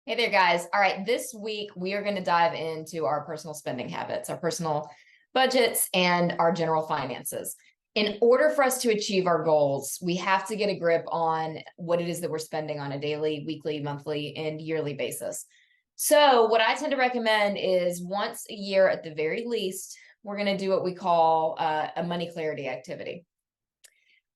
Hey there, guys. All right, this week we are going to dive into our personal spending habits, our personal budgets, and our general finances. In order for us to achieve our goals, we have to get a grip on what it is that we're spending on a daily, weekly, monthly, and yearly basis. So, what I tend to recommend is once a year at the very least, we're going to do what we call a money clarity activity.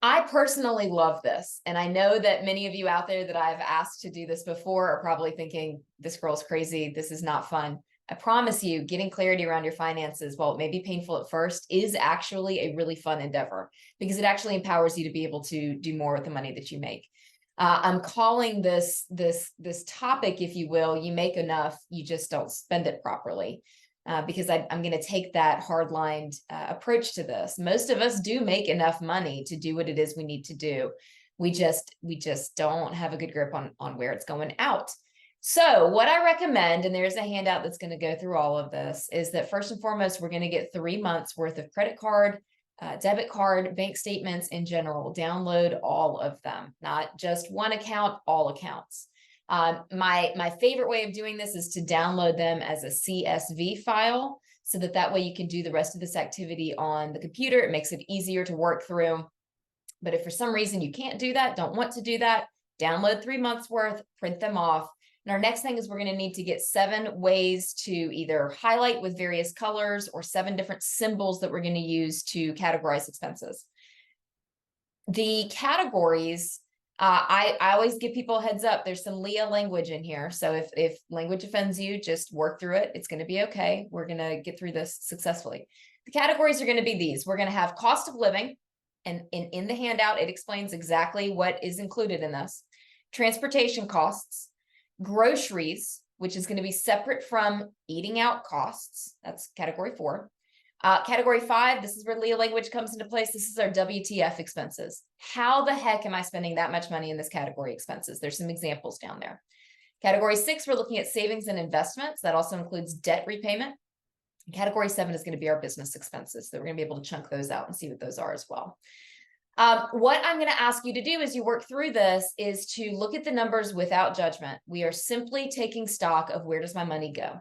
I personally love this. And I know that many of you out there that I've asked to do this before are probably thinking, this girl's crazy. This is not fun. I promise you, getting clarity around your finances, while it may be painful at first, is actually a really fun endeavor because it actually empowers you to be able to do more with the money that you make. I'm calling this topic, if you will, you make enough, you just don't spend it properly. Because I'm going to take that hard-lined approach to this. Most of us do make enough money to do what it is we need to do. We just don't have a good grip on where it's going out. So what I recommend, and there's a handout that's going to go through all of this, is that first and foremost, we're going to get 3 months worth of credit card, debit card, bank statements in general. Download all of them, not just one account, all accounts. My favorite way of doing this is to download them as a CSV file so that way you can do the rest of this activity on the computer. It makes it easier to work through. But if for some reason you can't do that, don't want to do that, download 3 months worth, print them off. And our next thing is we're going to need to get 7 ways to either highlight with various colors or 7 different symbols that we're going to use to categorize expenses. The categories, I always give people a heads up. There's some Leah language in here. So if language offends you, just work through it. It's going to be okay. We're going to get through this successfully. The categories are going to be these. We're going to have cost of living. And in the handout, it explains exactly what is included in this. Transportation costs, groceries, which is going to be separate from eating out costs. That's category 4. Category 5, this is where Leah language comes into place. This is our WTF expenses. How the heck am I spending that much money in this category expenses? There's some examples down there. Category 6, we're looking at savings and investments. That also includes debt repayment. Category 7 is going to be our business expenses. So we're going to be able to chunk those out and see what those are as well. What I'm going to ask you to do as you work through this is to look at the numbers without judgment. We are simply taking stock of where does my money go.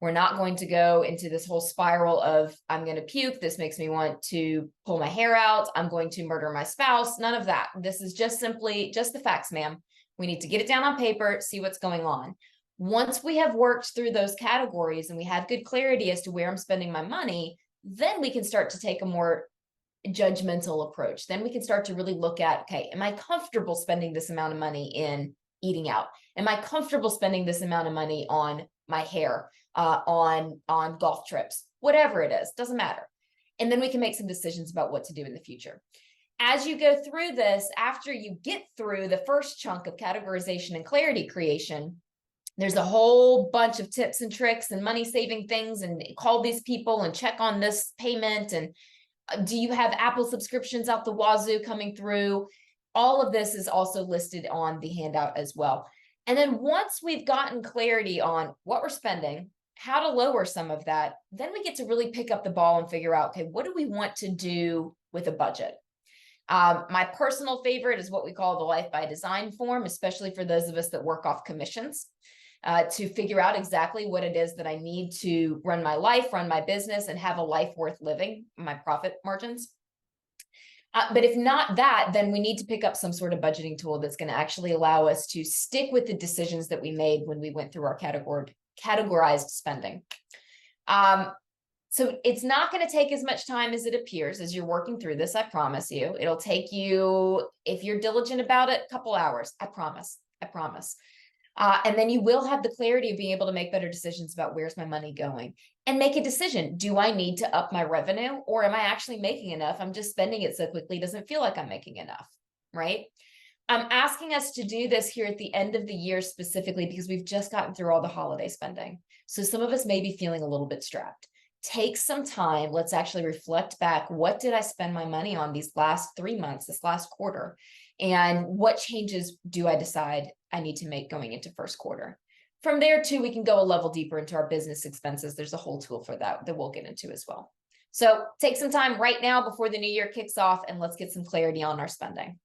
We're not going to go into this whole spiral of I'm going to puke. This makes me want to pull my hair out. I'm going to murder my spouse. None of that. This is just simply just the facts, ma'am. We need to get it down on paper, see what's going on. Once we have worked through those categories and we have good clarity as to where I'm spending my money, then we can start to take a more judgmental approach. Then we can start to really look at, okay, am I comfortable spending this amount of money in eating out? Am I comfortable spending this amount of money on my hair, on golf trips, whatever it is, doesn't matter. And then we can make some decisions about what to do in the future. As you go through this, after you get through the first chunk of categorization and clarity creation, there's a whole bunch of tips and tricks and money saving things, and call these people and check on this payment. And do you have Apple subscriptions out the wazoo coming through? All of this is also listed on the handout as well. And then once we've gotten clarity on what we're spending, how to lower some of that, then we get to really pick up the ball and figure out, okay, what do we want to do with a budget? My personal favorite is what we call the Life by Design form, especially for those of us that work off commissions, to figure out exactly what it is that I need to run my life, run my business, and have a life worth living, my profit margins. But if not that, then we need to pick up some sort of budgeting tool that's going to actually allow us to stick with the decisions that we made when we went through our categorized spending. So it's not going to take as much time as it appears as you're working through this. I promise you. It'll take you, if you're diligent about it, a couple hours. I promise. I promise. And then you will have the clarity of being able to make better decisions about where's my money going and make a decision. Do I need to up my revenue, or am I actually making enough? I'm just spending it so quickly. It doesn't feel like I'm making enough, right? I'm asking us to do this here at the end of the year specifically because we've just gotten through all the holiday spending. So some of us may be feeling a little bit strapped. Take some time. Let's actually reflect back. What did I spend my money on these last 3 months, this last quarter? And what changes do I decide I need to make going into first quarter? From there too, we can go a level deeper into our business expenses. There's a whole tool for that we'll get into as well. So take some time right now before the new year kicks off, and let's get some clarity on our spending.